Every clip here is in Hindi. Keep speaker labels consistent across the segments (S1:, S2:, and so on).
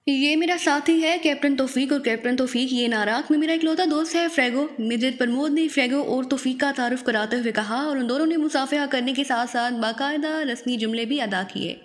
S1: ये मेरा साथी है कैप्टन तौफीक, और कैप्टन तौफीक ये नाराक में मेरा इकलौता दोस्त है फ्रेगो। मेजर प्रमोद ने फ्रेगो और तौफीक का तारुफ कराते हुए कहा, और उन दोनों ने मुसाफिहा करने के साथ साथ बाकायदा रस्मी जुमले भी अदा किए।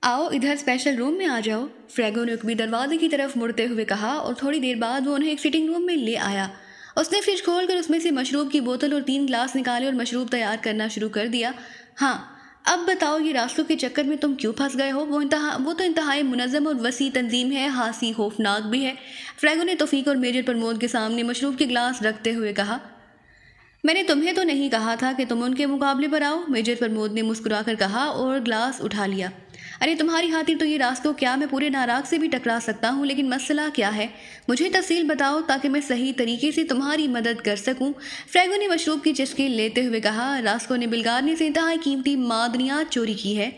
S1: आओ इधर स्पेशल रूम में आ जाओ, फ्रेगो ने कभी दरवाजे की तरफ मुड़ते हुए कहा, और थोड़ी देर बाद वो उन्हें एक सिटिंग रूम में ले आया। उसने फ्रिज खोलकर उसमें से मशरूब की बोतल और 3 ग्लास निकाले और मशरूब तैयार करना शुरू कर दिया। हाँ, अब बताओ ये रास्तों के चक्कर में तुम क्यों फंस गए हो? वो तो इंतहाई मुनज़्ज़म और वसी तंजीम है, हासी खौफनाक भी है। फ्रेगो ने तौफीक और मेजर प्रमोद के सामने मशरूब के ग्लास रखते हुए कहा। मैंने तुम्हें तो नहीं कहा था कि तुम उनके मुकाबले पर आओ, मेजर प्रमोद ने मुस्कुराकर कहा और ग्लास उठा लिया। अरे तुम्हारी खातिर तो ये रास्तों क्या मैं पूरे नाराग से भी टकरा सकता हूँ, लेकिन मसला क्या है मुझे तफसील बताओ ताकि मैं सही तरीके से तुम्हारी मदद कर सकूँ। फ्रेगो ने मशरूब की चुस्की लेते हुए कहा। रास्को ने बिलगारनी से इंतहाई कीमती मादनियात चोरी की है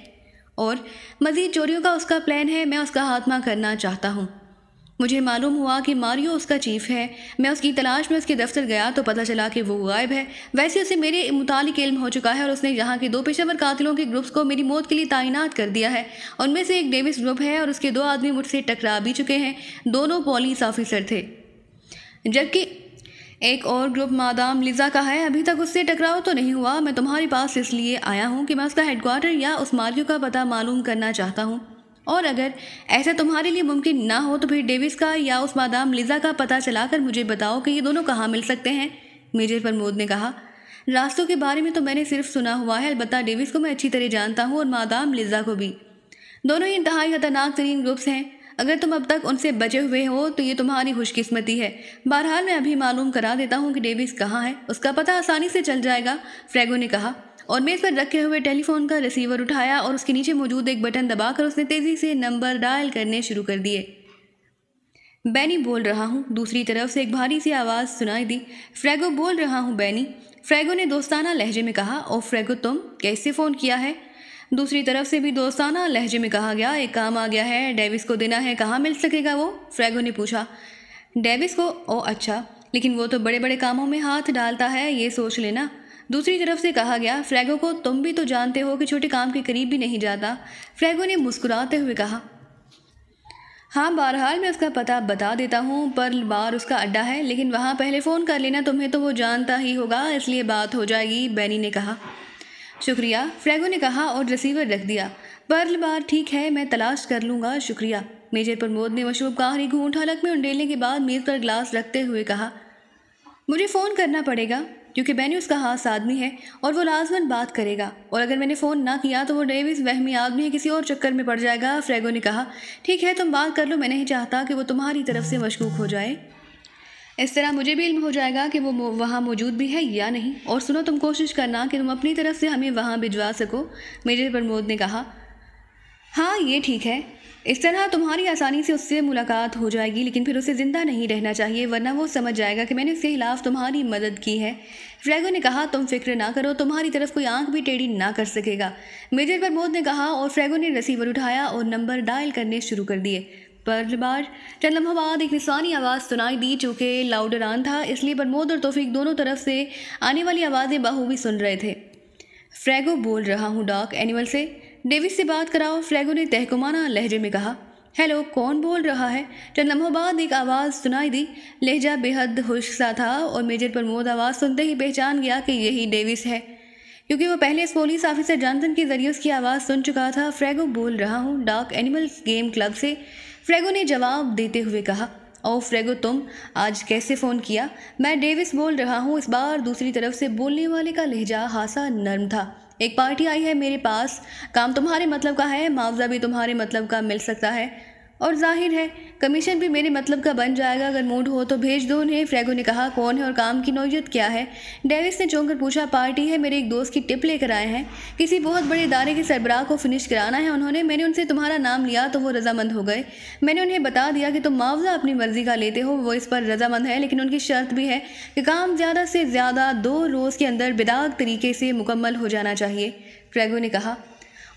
S1: और मज़ीद चोरियों का उसका प्लान है। मैं उसका खात्मा करना चाहता हूँ। मुझे मालूम हुआ कि मारियो उसका चीफ है। मैं उसकी तलाश में उसके दफ्तर गया तो पता चला कि वो गायब है। वैसे उसे मेरे मुतालिक इल्म हो चुका है और उसने यहाँ के 2 पेशेवर कातिलों के ग्रुप्स को मेरी मौत के लिए तैनात कर दिया है। उनमें से एक डेविस ग्रुप है और उसके 2 आदमी मुझसे टकरा भी चुके हैं। दोनों पुलिस ऑफिसर थे, जबकि एक और ग्रुप मादाम लिजा का है। अभी तक उससे टकराव तो नहीं हुआ। मैं तुम्हारे पास इसलिए आया हूँ कि मैं उसका हेडक्वार्टर या उस मारियो का पता मालूम करना चाहता हूँ, और अगर ऐसा तुम्हारे लिए मुमकिन ना हो तो फिर डेविस का या उस मादाम लिजा का पता चलाकर मुझे बताओ कि ये दोनों कहाँ मिल सकते हैं। मेजर प्रमोद ने कहा। रास्तों के बारे में तो मैंने सिर्फ सुना हुआ है, अलबत्ता डेविस को मैं अच्छी तरह जानता हूँ और मादाम लिजा को भी। दोनों ही इंतहाई खतरनाक तरीन ग्रुप्स हैं। अगर तुम अब तक उनसे बचे हुए हो तो ये तुम्हारी खुशकिस्मती है। बहरहाल मैं अभी मालूम करा देता हूँ कि डेविस कहाँ है, उसका पता आसानी से चल जाएगा, फ्रेगो ने कहा, और मेज पर रखे हुए टेलीफोन का रिसीवर उठाया और उसके नीचे मौजूद एक बटन दबाकर उसने तेजी से नंबर डायल करने शुरू कर दिए। बैनी बोल रहा हूँ, दूसरी तरफ से एक भारी सी आवाज़ सुनाई दी। फ्रेगो बोल रहा हूँ बैनी, फ्रेगो ने दोस्ताना लहजे में कहा। और फ्रेगो तुम कैसे फ़ोन किया है? दूसरी तरफ से भी दोस्ताना लहजे में कहा गया। एक काम आ गया है, डेविस को देना है, कहाँ मिल सकेगा वो? फ्रेगो ने पूछा। डेविस को? ओ अच्छा, लेकिन वो तो बड़े बड़े कामों में हाथ डालता है, ये सोच लेना। दूसरी तरफ से कहा गया। फ्रेगो को तुम भी तो जानते हो कि छोटे काम के करीब भी नहीं जाता, फ्रेगो ने मुस्कुराते हुए कहा। हाँ, बहरहाल मैं उसका पता बता देता हूँ, पर्ल बार उसका अड्डा है, लेकिन वहाँ पहले फ़ोन कर लेना, तुम्हें तो वो जानता ही होगा, इसलिए बात हो जाएगी, बैनी ने कहा। शुक्रिया, फ्रेगो ने कहा और रिसीवर रख दिया। पर्ल बार ठीक है, मैं तलाश कर लूँगा, शुक्रिया। मेजर प्रमोद ने मशरूब का आखिरी घूंट हलक में उंडेलने के बाद मेज़ पर ग्लास रखते हुए कहा। मुझे फ़ोन करना पड़ेगा क्योंकि बैनी उसका खास आदमी है और वो लाजमन बात करेगा, और अगर मैंने फ़ोन ना किया तो वो डेविस वहमी आदमी है, किसी और चक्कर में पड़ जाएगा, फ्रेगो ने कहा। ठीक है, तुम बात कर लो, मैं नहीं चाहता कि वो तुम्हारी तरफ से मशकूक हो जाए। इस तरह मुझे भी इल्म हो जाएगा कि वो वहाँ मौजूद भी है या नहीं। और सुनो, तुम कोशिश करना कि तुम अपनी तरफ से हमें वहाँ भिजवा सको, मेजर प्रमोद ने कहा। हाँ, ये ठीक है, इस तरह तुम्हारी आसानी से उससे मुलाकात हो जाएगी, लेकिन फिर उसे ज़िंदा नहीं रहना चाहिए, वरना वो समझ जाएगा कि मैंने उसके खिलाफ तुम्हारी मदद की है। फ्रेगो ने कहा। तुम फिक्र ना करो, तुम्हारी तरफ कोई आंख भी टेढ़ी ना कर सकेगा, मेजर प्रमोद ने कहा, और फ्रेगो ने रिसीवर उठाया और नंबर डायल करने शुरू कर दिए। पर बार चंद लम्हों बाद एक निसानी आवाज़ सुनाई दी, चूँकि लाउडर ऑन था, इसलिए प्रमोद और तौफीक दोनों तरफ से आने वाली आवाज़ें बखूबी सुन रहे थे। फ्रेगो बोल रहा हूँ डॉक एनिमल से, डेविस से बात कराओ, फ्रेगो ने तहकुमाना लहजे में कहा। हेलो, कौन बोल रहा है? चंद लम्हों बाद एक आवाज़ सुनाई दी। लहजा बेहद खुश सा था और मेजर प्रमोद आवाज़ सुनते ही पहचान गया कि यही डेविस है, क्योंकि वो पहले इस पुलिस ऑफिसर जॉनसन के जरिए उसकी आवाज़ सुन चुका था। फ्रेगो बोल रहा हूँ डार्क एनिमल्स गेम क्लब से, फ्रेगो ने जवाब देते हुए कहा। ओ फ्रेगो, तुम आज कैसे फ़ोन किया? मैं डेविस बोल रहा हूँ। इस बार दूसरी तरफ से बोलने वाले का लहजा हासा नर्म था। एक पार्टी आई है मेरे पास, काम तुम्हारे मतलब का है, मुआवजा भी तुम्हारे मतलब का मिल सकता है, और जाहिर है कमीशन भी मेरे मतलब का बन जाएगा। अगर मूड हो तो भेज दो उन्हें, फ्रेगो ने कहा। कौन है और काम की नौयत क्या है? डेविस ने चौंक कर पूछा। पार्टी है, मेरे एक दोस्त की टिप लेकर आए हैं, किसी बहुत बड़े इदारे के सरबराह को फिनिश कराना है मैंने उनसे तुम्हारा नाम लिया तो वो रजामंद हो गए। मैंने उन्हें बता दिया कि तुम मुआवजा अपनी मर्जी का लेते हो, वो इस पर रजामंद है, लेकिन उनकी शर्त भी है कि काम ज़्यादा से ज़्यादा 2 रोज़ के अंदर बेदाग तरीके से मुकम्मल हो जाना चाहिए, फ्रेगो ने कहा।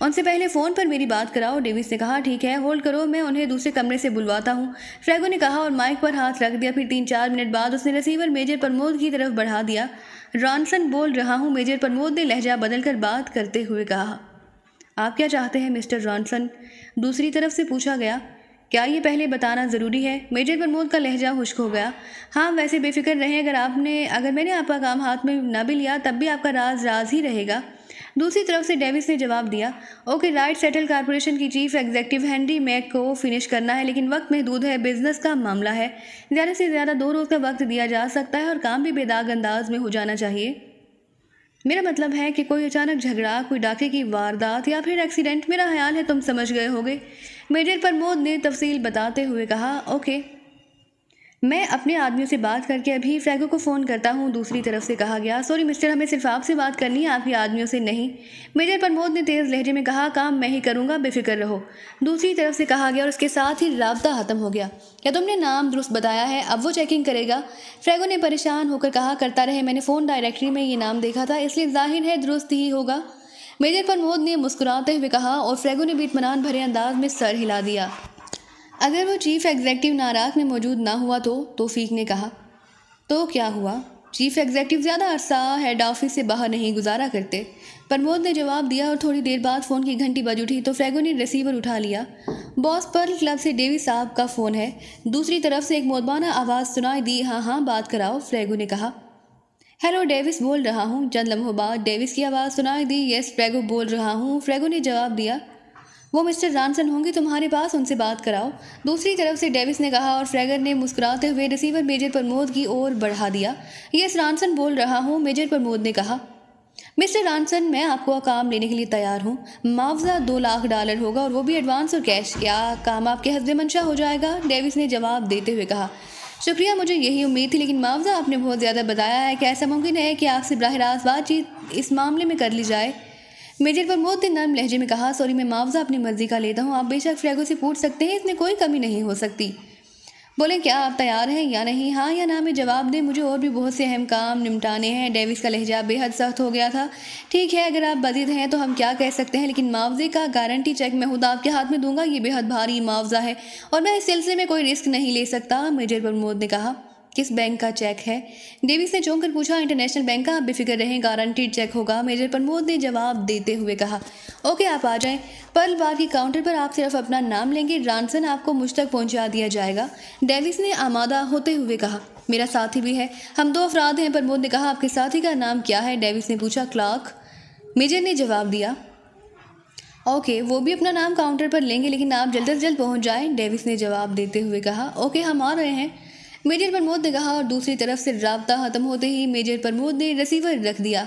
S1: उनसे पहले फ़ोन पर मेरी बात कराओ, डेविस ने कहा। ठीक है, होल्ड करो, मैं उन्हें दूसरे कमरे से बुलवाता हूँ, फ्रेगो ने कहा और माइक पर हाथ रख दिया। फिर 3-4 मिनट बाद उसने रिसीवर मेजर प्रमोद की तरफ बढ़ा दिया। रॉनसन बोल रहा हूँ, मेजर प्रमोद ने लहजा बदलकर बात करते हुए कहा। आप क्या चाहते हैं मिस्टर रॉनसन? दूसरी तरफ से पूछा गया। क्या ये पहले बताना ज़रूरी है? मेजर प्रमोद का लहजा खुश्क हो गया। हाँ, वैसे बेफिक्र रहें, अगर मैंने आपका काम हाथ में न भी लिया तब भी आपका राज राज ही रहेगा। दूसरी तरफ से डेविस ने जवाब दिया, ओके राइट, सेटल कॉरपोरेशन की चीफ एग्जीक्यूटिव हेनरी मैक को फिनिश करना है, लेकिन वक्त महदूद है, बिजनेस का मामला है। ज़्यादा से ज़्यादा 2 रोज़ का वक्त दिया जा सकता है और काम भी बेदाग अंदाज में हो जाना चाहिए। मेरा मतलब है कि कोई अचानक झगड़ा, कोई डाके की वारदात या फिर एक्सीडेंट, मेरा ख्याल है तुम समझ गए होगे। मेजर प्रमोद ने तफसील बताते हुए कहा, ओके, मैं अपने आदमियों से बात करके अभी फ्रैगो को फ़ोन करता हूँ। दूसरी तरफ से कहा गया, सॉरी मिस्टर, हमें सिर्फ आपसे बात करनी है, आपके आदमियों से नहीं। मेजर प्रमोद ने तेज़ लहजे में कहा, काम मैं ही करूँगा, बेफिक्र रहो। दूसरी तरफ से कहा गया और उसके साथ ही राब्ता ख़त्म हो गया। क्या तुमने नाम दुरुस्त बताया है? अब वो चेकिंग करेगा। फ्रैगो ने परेशान होकर कहा, करता रहे, मैंने फ़ोन डायरेक्टरी में ये नाम देखा था, इसलिए जाहिर है दुरुस्त ही होगा। मेजर प्रमोद ने मुस्कुराते हुए कहा और फ्रैगो ने भी इत्मीनान भरे अंदाज में सर हिला दिया। अगर वो चीफ एग्जीक्यूटिव नाराक में मौजूद ना हुआ तो? तौफीक ने कहा। तो क्या हुआ? चीफ एग्जीक्यूटिव ज़्यादा अरसा हेड ऑफिस से बाहर नहीं गुजारा करते, प्रमोद ने जवाब दिया और थोड़ी देर बाद फ़ोन की घंटी बज उठी तो फ्रैगो ने रिसीवर उठा लिया। बॉस पर्ल क्लब से डेविस साहब का फ़ोन है। दूसरी तरफ से एक मोदबाना आवाज़ सुनाई दी। हाँ, बात कराओ, फ्रैगो ने कहा। हेलो, डेविस बोल रहा हूँ। चंद लम्हों बाद डेविस की आवाज़ सुनाई दी। यस, फ्रैगो बोल रहा हूँ, फ्रैगो ने जवाब दिया। वो मिस्टर रॉनसन होंगे तुम्हारे पास, उनसे बात कराओ, दूसरी तरफ से डेविस ने कहा और फ्रैगर ने मुस्कुराते हुए रिसीवर मेजर प्रमोद की ओर बढ़ा दिया। यस, रॉनसन बोल रहा हूँ, मेजर प्रमोद ने कहा। मिस्टर रॉनसन, मैं आपको काम लेने के लिए तैयार हूँ। मुआवजा $2 लाख होगा और वो भी एडवांस और कैश। क्या काम आपके हस्बे मंशा हो जाएगा? डेविस ने जवाब देते हुए कहा। शुक्रिया, मुझे यही उम्मीद थी, लेकिन मुआवजा आपने बहुत ज़्यादा बताया है। क्या ऐसा मुमकिन है कि आपसे बराह रास्त बातचीत इस मामले में कर ली जाए? मेजर प्रमोद ने नर्म लहजे में कहा, सॉरी, मैं मुआवजा अपनी मर्जी का लेता हूँ, आप बेशक फ्रैगो से पूछ सकते हैं, इसमें कोई कमी नहीं हो सकती। बोले, क्या आप तैयार हैं या नहीं? हाँ या ना में जवाब दें, मुझे और भी बहुत से अहम काम निपटाने हैं। डेविस का लहजा बेहद सख्त हो गया था। ठीक है, अगर आप बजीद हैं तो हम क्या कह सकते हैं, लेकिन मुआवजे का गारंटी चेक मैं खुद आपके हाथ में दूंगा। ये बेहद भारी मुआवजा है और मैं इस सिलसिले में कोई रिस्क नहीं ले सकता, मेजर प्रमोद ने कहा। किस बैंक का चेक है? डेविस ने चौंक कर पूछा। इंटरनेशनल बैंक का, आप बेफिक्र रहें, गारंटीड चेक होगा, मेजर प्रमोद ने जवाब देते हुए कहा। ओके, आप आ जाएं। पर्ल बार की काउंटर पर आप सिर्फ अपना नाम लेंगे, रॉनसन आपको मुझ तक पहुंचा दिया जाएगा, डेविस ने आमादा होते हुए कहा। मेरा साथी भी है, हम 2 अफराद हैं, प्रमोद ने कहा। आपके साथी का नाम क्या है? डेविस ने पूछा। क्लार्क, मेजर ने जवाब दिया। ओके, वो भी अपना नाम काउंटर पर लेंगे, लेकिन आप जल्द से जल्द पहुँच जाएँ, डेविस ने जवाब देते हुए कहा। ओके, हम आ रहे हैं, मेजर प्रमोद ने कहा और दूसरी तरफ से राब्ता खत्म होते ही मेजर प्रमोद ने रिसीवर रख दिया।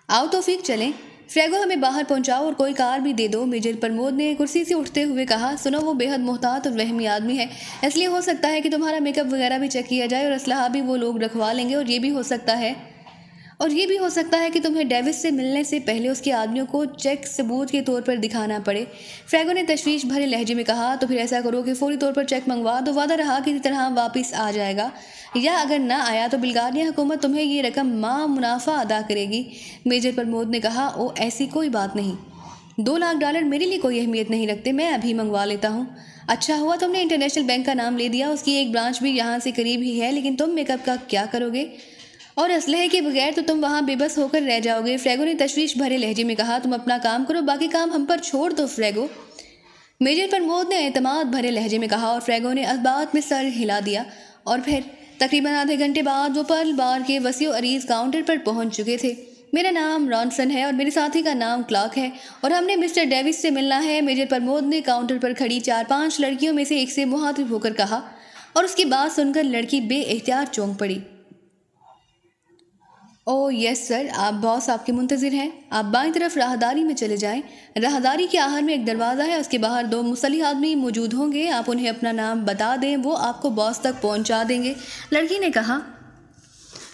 S1: आओ तौफीक, चलें, फ्रैगो हमें बाहर पहुंचाओ और कोई कार भी दे दो, मेजर प्रमोद ने कुर्सी से उठते हुए कहा। सुनो, वो बेहद मोहतात और वहमी आदमी है, इसलिए हो सकता है कि तुम्हारा मेकअप वगैरह भी चेक किया जाए और असलहा भी वो लोग रखवा लेंगे, और ये भी हो सकता है कि तुम्हें डेविस से मिलने से पहले उसके आदमियों को चेक सबूत के तौर पर दिखाना पड़े। फ्रैगो ने तशवीश भरे लहजे में कहा। तो फिर ऐसा करो कि फौरी तौर पर चेक मंगवा दो, वादा रहा किसी तरह वापस आ जाएगा, या अगर ना आया तो बुल्गारिया हुकूमत तुम्हें ये रकम मुनाफा अदा करेगी, मेजर प्रमोद ने कहा। ओ, ऐसी कोई बात नहीं, $2 लाख मेरे लिए कोई अहमियत नहीं रखते, मैं अभी मंगवा लेता हूँ। अच्छा हुआ तुमने इंटरनेशनल बैंक का नाम ले दिया, उसकी एक ब्रांच भी यहाँ से करीब ही है, लेकिन तुम मेकअप का क्या करोगे? और असलहे के बगैर तो तुम वहाँ बेबस होकर रह जाओगे, फ्रैगो ने तशवीश भरे लहजे में कहा। तुम अपना काम करो, बाकी काम हम पर छोड़ दो, फ्रैगो, मेजर प्रमोद ने एतमाद भरे लहजे में कहा और फ्रैगो ने इस बात में सर हिला दिया। और फिर तकरीबन आधे घंटे बाद वो पर्ल बार के वसीओ अरीज काउंटर पर पहुंच चुके थे। मेरा नाम रॉनसन है और मेरे साथी का नाम क्लार्क है और हमने मिस्टर डेविस से मिलना है, मेजर प्रमोद ने काउंटर पर खड़ी 4-5 लड़कियों में से एक से मुखातिब होकर कहा, और उसकी बात सुनकर लड़की बेइख्तियार चौंक पड़ी। ओह यस सर, आप बॉस आपके मुंतज़िर हैं, आप बाईं तरफ राहदारी में चले जाएं। राहदारी के आखिर में एक दरवाज़ा है, उसके बाहर 2 मुसल्लिह आदमी मौजूद होंगे, आप उन्हें अपना नाम बता दें, वो आपको बॉस तक पहुंचा देंगे, लड़की ने कहा।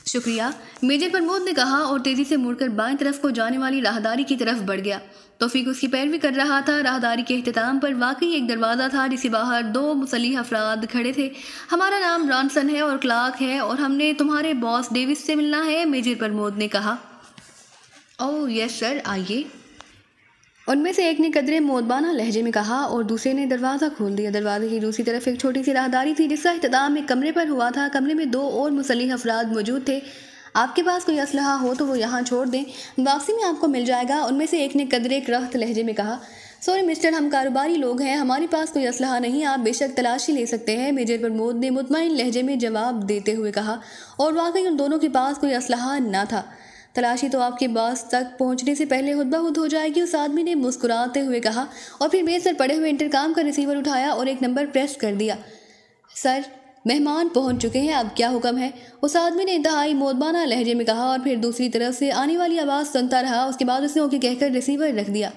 S1: शुक्रिया, मेजर प्रमोद ने कहा और तेज़ी से मुड़कर बाईं तरफ को जाने वाली राहदारी की तरफ बढ़ गया। तौफीक उसकी पैरवी कर रहा था। राहदारी के अख्तिताम पर वाकई एक दरवाज़ा था जिसके बाहर 2 मुसल्लिह अफराद खड़े थे। हमारा नाम रॉनसन है और क्लार्क है और हमने तुम्हारे बॉस डेविस से मिलना है, मेजर प्रमोद ने कहा। ओह यस सर, आइए, उनमें से एक ने कदरे मोदबाना लहजे में कहा और दूसरे ने दरवाज़ा खोल दिया। दरवाजे की दूसरी तरफ एक छोटी सी राहदारी थी जिसका इख्तिताम एक कमरे पर हुआ था। कमरे में 2 और मुसल्लिह अफराद मौजूद थे। आपके पास कोई असलहा हो तो वो यहाँ छोड़ दें, वापसी में आपको मिल जाएगा। उनमें से एक ने कदरे करख्त लहजे में कहा। सॉरी मिस्टर, हम कारोबारी लोग हैं, हमारे पास कोई असलहा नहीं, आप बेशक तलाशी ले सकते हैं, मेजर प्रमोद ने मुतमईन लहजे में जवाब देते हुए कहा। और वाकई उन दोनों के पास कोई असलहा न था। तलाशी तो आपके पास तक पहुंचने से पहले खुद ब खुद हो जाएगी, उस आदमी ने मुस्कुराते हुए कहा और फिर मेज पर पड़े हुए इंटरकॉम का रिसीवर उठाया और एक नंबर प्रेस कर दिया। सर, मेहमान पहुंच चुके हैं, अब क्या हुक्म है? उस आदमी ने इंतहाई मोदबाना लहजे में कहा और फिर दूसरी तरफ से आने वाली आवाज़ सुनता रहा। उसके बाद उसने ओके कहकर रिसीवर रख दिया।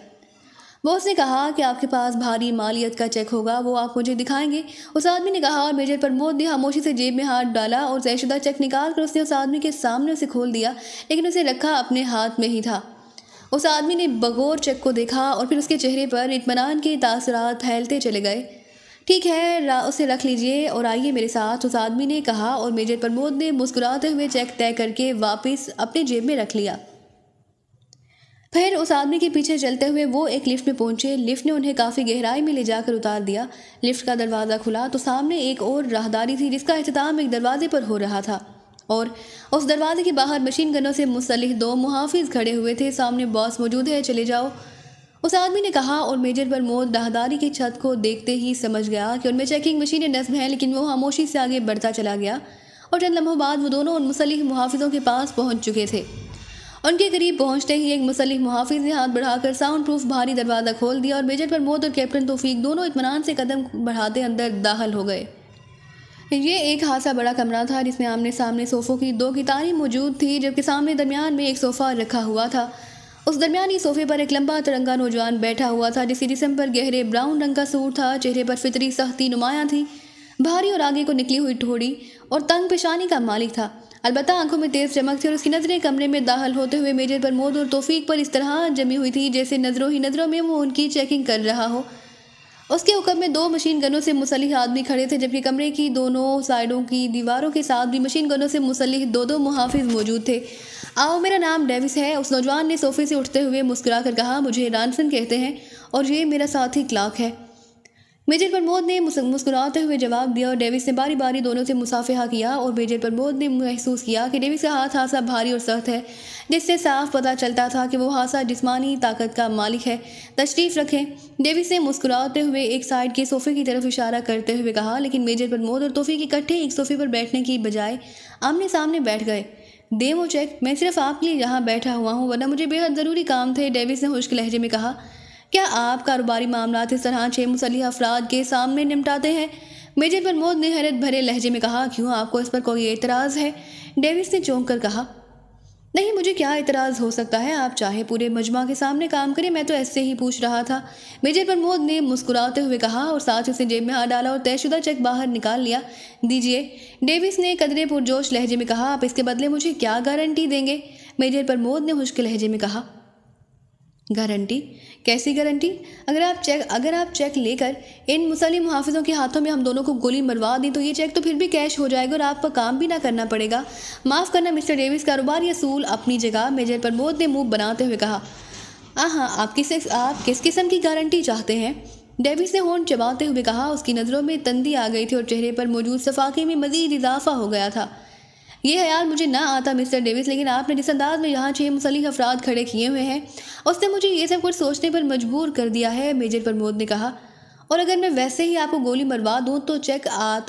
S1: बॉस ने कहा कि आपके पास भारी मालियत का चेक होगा, वो आप मुझे दिखाएंगे? उस आदमी ने कहा और मेजर प्रमोद ने खामोशी से जेब में हाथ डाला और तयशुदा चेक निकाल कर उसने उस आदमी के सामने उसे खोल दिया, लेकिन उसे रखा अपने हाथ में ही था। उस आदमी ने बगौर चेक को देखा और फिर उसके चेहरे पर इत्मीनान के तासुरात फैलते चले गए। ठीक है, उसे रख लीजिए और आइए मेरे साथ, उस आदमी ने कहा और मेजर प्रमोद ने मुस्कुराते हुए चेक तय करके वापस अपने जेब में रख लिया। फिर उस आदमी के पीछे चलते हुए वो एक लिफ्ट में पहुंचे। लिफ्ट ने उन्हें काफ़ी गहराई में ले जाकर उतार दिया। लिफ्ट का दरवाज़ा खुला तो सामने एक और राहदारी थी जिसका अख्तिताम एक दरवाजे पर हो रहा था और उस दरवाजे के बाहर मशीन गनों से मुसल्लिह 2 मुहाफिज खड़े हुए थे। सामने बॉस मौजूद है, चले जाओ, उस आदमी ने कहा और मेजर प्रमोद राहदारी की छत को देखते ही समझ गया कि उनमें चेकिंग मशीनें नस्ब हैं, लेकिन वो खामोशी से आगे बढ़ता चला गया और चंद लम्हों बाद वो दोनों उन मुसल्लिह मुहाफिजों के पास पहुंच चुके थे। उनके करीब पहुंचते ही एक मुसल्लिह मुहाफिज ने हाथ बढ़ाकर साउंड प्रूफ भारी दरवाज़ा खोल दिया और मेजर प्रमोद और कैप्टन तौफीक दोनों इत्मीनान से कदम बढ़ाते अंदर दाखिल हो गए। ये एक खासा बड़ा कमरा था जिसमें आमने सामने सोफ़ों की 2 कितारें मौजूद थी, जबकि सामने दरमियान में एक सोफ़ा रखा हुआ था। उस दरमियानी सोफे पर एक लंबा तिरंगा नौजवान बैठा हुआ था जिसके जिस्म पर गहरे ब्राउन रंग का सूट था। चेहरे पर फितरी सख्ती नुमायां थी, भारी और आगे को निकली हुई ठोड़ी और तंग पेशानी का मालिक था। अलबत्ता आंखों में तेज चमक थी और उसकी नज़रें कमरे में दाखिल होते हुए मेजर प्रमोद और तौफीक पर इस तरह जमी हुई थी जैसे नज़रों ही नज़रों में वो उनकी चेकिंग कर रहा हो। उसके हुक्म में 2 मशीन गनों से मुसल्लिह आदमी खड़े थे, जबकि कमरे की दोनों साइडों की दीवारों के साथ भी मशीन गनों से मुसल्लिह 2 मुहाफिज मौजूद थे। आओ, मेरा नाम डेविस है, उस नौजवान ने सोफे से उठते हुए मुस्कुरा कर कहा। मुझे रॉनसन कहते हैं और ये मेरा साथी क्लार्क है। मेजर प्रमोद ने मुस्कुराते हुए जवाब दिया और डेविस ने बारी बारी दोनों से मुसाफिहा किया और मेजर प्रमोद ने महसूस किया कि डेविस का हाथ हासा भारी और सख्त है, जिससे साफ पता चलता था कि वो हासा जिस्मानी ताकत का मालिक है। तशरीफ़ रखें, डेविस ने मुस्कुराते हुए एक साइड के सोफे की तरफ इशारा करते हुए कहा, लेकिन मेजर प्रमोद और तौफीक इकट्ठे एक सोफे पर बैठने की बजाय आमने सामने बैठ गए। दे वो चेक, मैं सिर्फ आपके लिए यहाँ बैठा हुआ हूँ, वरना मुझे बेहद ज़रूरी काम थे, डेविस ने खुश्क लहजे में कहा। क्या आप कारोबारी मामला इस तरह 6 मुसल्लिह अफराद के सामने निपटाते हैं? मेजर प्रमोद ने हैरत भरे लहजे में कहा। क्यों, आपको इस पर कोई एतराज़ है? डेविस ने चौंक कर कहा। नहीं, मुझे क्या एतराज़ हो सकता है, आप चाहे पूरे मजमा के सामने काम करें, मैं तो ऐसे ही पूछ रहा था, मेजर प्रमोद ने मुस्कुराते हुए कहा और साथ ही उसे जेब में हाथ डाला और तयशुदा चेक बाहर निकाल लिया। दीजिए, डेविस ने कदरे पुरजोश लहजे में कहा। आप इसके बदले मुझे क्या गारंटी देंगे? मेजर प्रमोद ने खुश्क लहजे में कहा। गारंटी? कैसी गारंटी? अगर आप चेक लेकर इन मुसल्लिह मुहाफिजों के हाथों में हम दोनों को गोली मरवा दें तो ये चेक तो फिर भी कैश हो जाएगा और आपको काम भी ना करना पड़ेगा। माफ़ करना मिस्टर डेविस, कारोबारी असूल अपनी जगह, मेजर प्रमोद ने मुंह बनाते हुए कहा। हाँ, आप किस किस्म की गारंटी चाहते हैं? डेविस ने होंठ चबाते हुए कहा। उसकी नज़रों में तंदी आ गई थी और चेहरे पर मौजूद सफाके में मज़ीद इजाफा हो गया था। ये ख्याल मुझे ना आता मिस्टर डेविस, लेकिन आपने जिस अंदाज में यहाँ 6 मुसल्लिह अफराद खड़े किए हुए हैं उसने मुझे ये सब कुछ सोचने पर मजबूर कर दिया है, मेजर प्रमोद ने कहा। और अगर मैं वैसे ही आपको गोली मरवा दूँ तो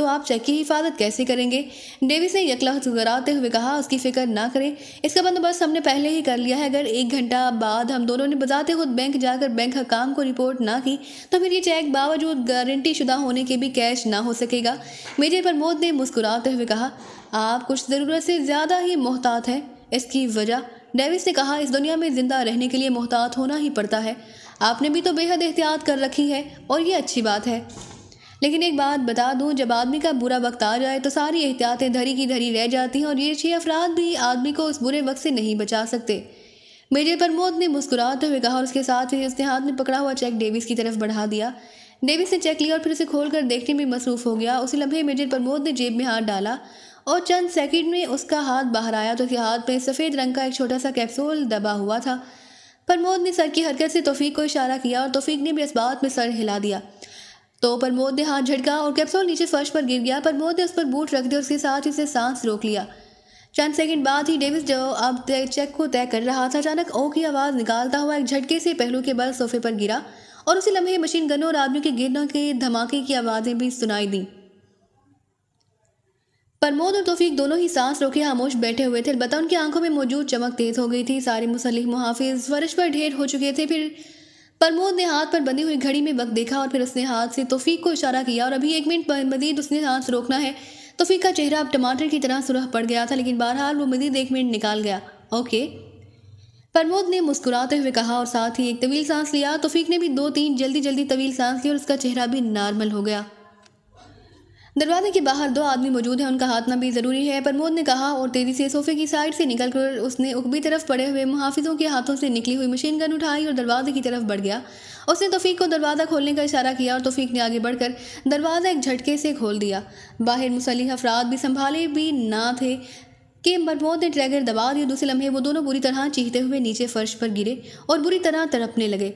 S1: आप चेक की हिफाजत कैसे करेंगे? डेविस ने यकलख्त कराते हुए कहा। उसकी फिक्र ना करें, इसका बंदोबस्त हमने पहले ही कर लिया है। अगर 1 घंटा बाद हम दोनों ने बजाते खुद बैंक जाकर बैंक हकाम को रिपोर्ट ना की तो फिर ये चेक बावजूद गारंटी शुदा होने के भी कैश ना हो सकेगा। मेजर प्रमोद ने मुस्कुराते हुए कहा। आप कुछ ज़रूरत से ज़्यादा ही मोहतात हैं। इसकी वजह? डेविस ने कहा। इस दुनिया में ज़िंदा रहने के लिए मोहतात होना ही पड़ता है। आपने भी तो बेहद एहतियात कर रखी है और ये अच्छी बात है, लेकिन एक बात बता दूं, जब आदमी का बुरा वक्त आ जाए तो सारी एहतियातें धरी की धरी रह जाती हैं और ये 6 अफराद भी आदमी को उस बुरे वक्त से नहीं बचा सकते। मेजर प्रमोद ने मुस्कुराते हुए कहा और उसके साथ ही उसने हाथ में पकड़ा हुआ चेक डेविस की तरफ बढ़ा दिया। डेविस ने चेक लिया और फिर उसे खोलकर देखने में मसरूफ़ हो गया। उसी लम्हे मेजर प्रमोद ने जेब में हाथ डाला और चंद सेकंड में उसका हाथ बाहर आया तो उसके हाथ में सफ़ेद रंग का एक छोटा सा कैप्सूल दबा हुआ था। प्रमोद ने सर की हरकत से तौफीक को इशारा किया और तौफीक ने भी इस बात में सर हिला दिया तो प्रमोद ने हाथ झटका और कैप्सूल नीचे फर्श पर गिर गया। प्रमोद ने उस पर बूट रख दिया और उसके साथ ही उसे सांस रोक लिया। चंद सेकंड बाद ही डेविस जो अब चेक को तय कर रहा था, अचानक ओ की आवाज़ निकालता हुआ एक झटके से पहलू के बल सोफे पर गिरा और उसी लम्हे मशीन गनों और आदमियों के गिरने के धमाके की आवाज़ें भी सुनाई दी। प्रमोद और तौफीक दोनों ही सांस रोके खामोश बैठे हुए थे। अलबत्ता उनकी आंखों में मौजूद चमक तेज हो गई थी। सारे मुसल्लिह मुहाफिज फर्श पर ढेर हो चुके थे। फिर प्रमोद ने हाथ पर बंधी हुई घड़ी में वक्त देखा और फिर उसने हाथ से तौफीक को इशारा किया और अभी 1 मिनट मजीद उसने सांस रोकना है। तौफीक का चेहरा अब टमाटर की तरह सुरख पड़ गया था, लेकिन बहरहाल वो मजीद 1 मिनट निकाल गया। ओके, प्रमोद ने मुस्कुराते हुए कहा और साथ ही एक तवील सांस लिया। तौफीक ने भी 2-3 जल्दी जल्दी तवील सांस ली और उसका चेहरा भी नॉर्मल हो गया। दरवाजे के बाहर 2 आदमी मौजूद हैं, उनका हाथना भी ज़रूरी है, प्रमोद ने कहा और तेज़ी से सोफे की साइड से निकलकर उसने उकबी तरफ पड़े हुए मुहाफिजों के हाथों से निकली हुई मशीन गन उठाई और दरवाजे की तरफ बढ़ गया। उसने तौफीक को दरवाज़ा खोलने का इशारा किया और तौफीक ने आगे बढ़कर दरवाज़ा एक झटके से खोल दिया। बाहर मुसल्लिह अफराद भी संभाले भी ना थे कि प्रमोद ने ट्रैगर दबा दिया। दूसरे लम्हे वो दोनों बुरी तरह चीखते हुए नीचे फर्श पर गिरे और बुरी तरह तड़पने लगे।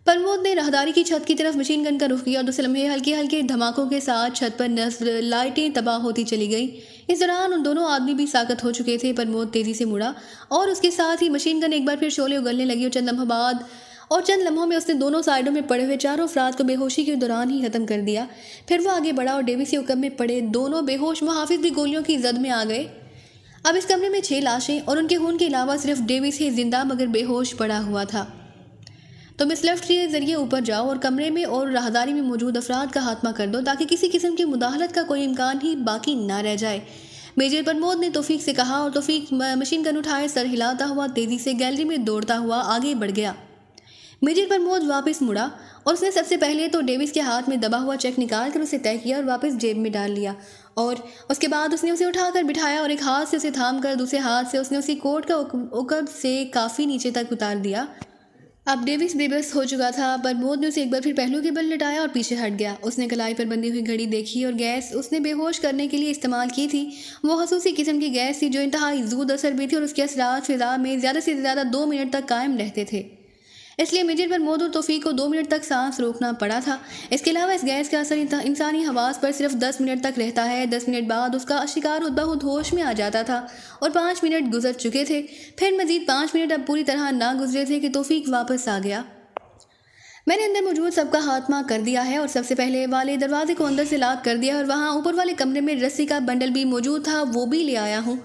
S1: प्रमोद ने राहदारी की छत की तरफ मशीन गन का रुख किया और दूसरे लम्हे हल्के हल्के धमाकों के साथ छत पर नस्र लाइटें तबाह होती चली गई। इस दौरान उन दोनों आदमी भी साकत हो चुके थे। प्रमोद तेजी से मुड़ा और उसके साथ ही मशीन गन एक बार फिर शोले उगलने लगी और चंद लम्हों में उसने दोनों साइडों में पड़े हुए 4 अफराद को बेहोशी के दौरान ही खत्म कर दिया। फिर वो आगे बढ़ा और डेविस के हुक्म में पड़े दोनों बेहोश मुहाफिज भी गोलियों की जद में आ गए। अब इस कमरे में 6 लाशें और उनके खून के अलावा सिर्फ डेविस ही जिंदा मगर बेहोश पड़ा हुआ था। तुम इस लिफ्ट के जरिए ऊपर जाओ और कमरे में और राहदारी में मौजूद अफराद का खात्मा कर दो ताकि किसी किस्म की मुदाखलत का कोई इम्कान ही बाकी ना रह जाए। मेजर प्रमोद ने तौफीक से कहा और तौफीक मशीन गन उठाए सर हिलाता हुआ तेजी से गैलरी में दौड़ता हुआ आगे बढ़ गया। मेजर प्रमोद वापस मुड़ा और उसने सबसे पहले तो डेविस के हाथ में दबा हुआ चेक निकाल कर उसे तय किया और वापस जेब में डाल लिया और उसके बाद उसने उसे उठाकर बिठाया और एक हाथ से उसे थाम कर दूसरे हाथ से उसने उसकी कोट का उकब से काफ़ी नीचे तक उतार दिया। अब डेविस बेबस हो चुका था। प्रमोद ने उसे एक बार फिर पहलू के बल लटाया और पीछे हट गया। उसने कलाई पर बंधी हुई घड़ी देखी और गैस उसने बेहोश करने के लिए इस्तेमाल की थी वो खसूसी किस्म की गैस थी जो इंतहाई ज़ूद असर भी थी और उसके असरात फिजा में ज़्यादा से ज़्यादा 2 मिनट तक कायम रहते थे। इसलिए मेजर प्रमोद और तौफीक को 2 मिनट तक सांस रोकना पड़ा था। इसके अलावा इस गैस का असर इंसानी हवास पर सिर्फ 10 मिनट तक रहता है। 10 मिनट बाद उसका शिकार खुद ब खुद होश में आ जाता था और 5 मिनट गुजर चुके थे। फिर मजीद 5 मिनट अब पूरी तरह ना गुजरे थे कि तौफीक वापस आ गया। मैंने अंदर मौजूद सबका खात्मा कर दिया है और सबसे पहले वाले दरवाजे को अंदर से लॉक कर दिया और वहाँ ऊपर वाले कमरे में रस्सी का बंडल भी मौजूद था, वो भी ले आया हूँ।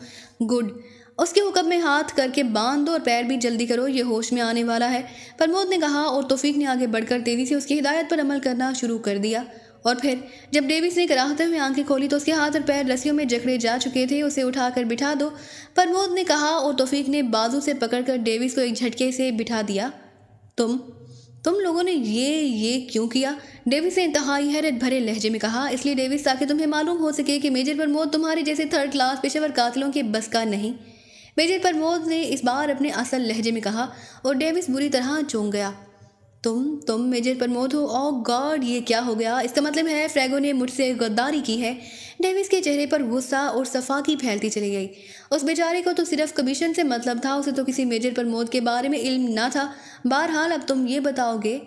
S1: गुड, उसके हुक्म में हाथ करके बांध दो और पैर भी जल्दी करो, ये होश में आने वाला है, प्रमोद ने कहा और तौफीक ने आगे बढ़कर तेजी से उसकी हिदायत पर अमल करना शुरू कर दिया। और फिर जब डेविस ने कराहते हुए आंखें खोली तो उसके हाथ और पैर रस्सियों में जकड़े जा चुके थे। उसे उठाकर बिठा दो, प्रमोद ने कहा और तौफीक ने बाजू से पकड़कर डेविस को एक झटके से बिठा दिया। तुम लोगों ने ये क्यों किया? डेविस ने इंतहाई हैरत भरे लहजे में कहा। इसलिए डेविस, ताकि तुम्हें मालूम हो सके कि मेजर प्रमोद तुम्हारे जैसे 3rd क्लास पेशेवर कातिलों के बस का नहीं। मेजर प्रमोद ने इस बार अपने असल लहजे में कहा और डेविस बुरी तरह चौंक गया। तुम मेजर प्रमोद हो? ओह गॉड, ये क्या हो गया? इसका मतलब है फ्रैगो ने मुझसे गद्दारी की है। डेविस के चेहरे पर गुस्सा और सफाकी फैलती चली गई। उस बेचारे को तो सिर्फ कमीशन से मतलब था, उसे तो किसी मेजर प्रमोद के बारे में इल्म ना था। बहरहाल अब तुम ये बताओगे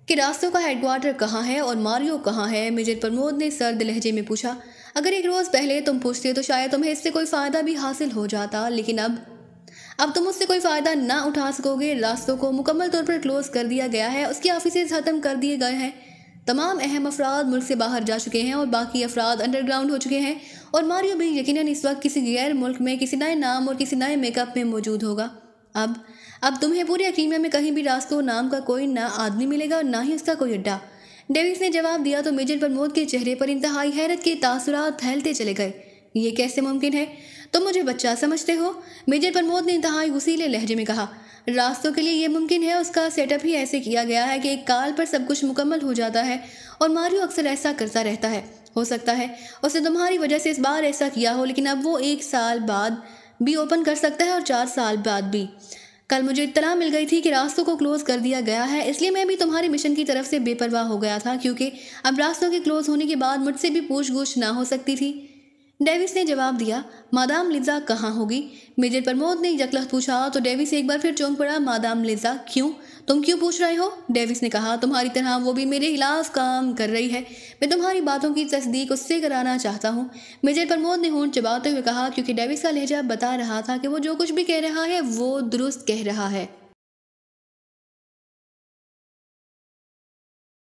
S1: कि रास्तों का हेडक्वार्टर कहाँ है और मारियो कहाँ है? मेजर प्रमोद ने सर्द लहजे में पूछा। अगर 1 रोज़ पहले तुम पूछते तो शायद तुम्हें इससे कोई फ़ायदा भी हासिल हो जाता, लेकिन अब तुम उससे कोई फ़ायदा ना उठा सकोगे। रास्तों को मुकम्मल तौर पर क्लोज़ कर दिया गया है, उसके ऑफिसेज ख़त्म कर दिए गए हैं, तमाम अहम अफराद मुल्क से बाहर जा चुके हैं और बाकी अफराद अंडरग्राउंड हो चुके हैं और मारियो भी यकीनन इस वक्त किसी गैर मुल्क में किसी नए नाम और किसी नए मेकअप में मौजूद होगा। अब तुम्हें पूरे अक्रीमिया में कहीं भी रास्को नाम का कोई ना आदमी मिलेगा और ना ही उसका कोई अड्डा। डेविस ने जवाब दिया तो मेजर प्रमोद के चेहरे पर इंतहाई हैरत के तासुरात फैलते चले गए। ये कैसे मुमकिन है? तुम मुझे बच्चा समझते हो? मेजर प्रमोद ने इंतहाई गुस्सीले लहजे में कहा। रास्तों के लिए ये मुमकिन है, उसका सेटअप ही ऐसे किया गया है कि एक काल पर सब कुछ मुकम्मल हो जाता है और मारियो अक्सर ऐसा करता रहता है। हो सकता है उसने तुम्हारी वजह से इस बार ऐसा किया हो, लेकिन अब वो 1 साल बाद भी ओपन कर सकता है और 4 साल बाद भी। कल मुझे इत्तला मिल गई थी कि रास्तों को क्लोज कर दिया गया है, इसलिए मैं भी तुम्हारे मिशन की तरफ से बेपरवाह हो गया था, क्योंकि अब रास्तों के क्लोज होने के बाद मुझसे भी पूछ-गुछ ना हो सकती थी। डेविस ने जवाब दिया, मादाम लिज़ा कहाँ होगी? मेजर प्रमोद ने यकलख्त पूछा तो डेविस एक बार फिर चौंक पड़ा। Madame Lisa? क्यों? तुम क्यों पूछ रहे हो? डेविस ने कहा, तुम्हारी तरह वो भी मेरे खिलाफ काम कर रही है। मैं तुम्हारी बातों की तस्दीक उससे कराना चाहता हूँ। मेजर प्रमोद ने होंठ चबाते हुए कहा, क्योंकि डेविस का लहजा बता रहा था कि वो जो कुछ भी कह रहा है वो दुरुस्त कह रहा है।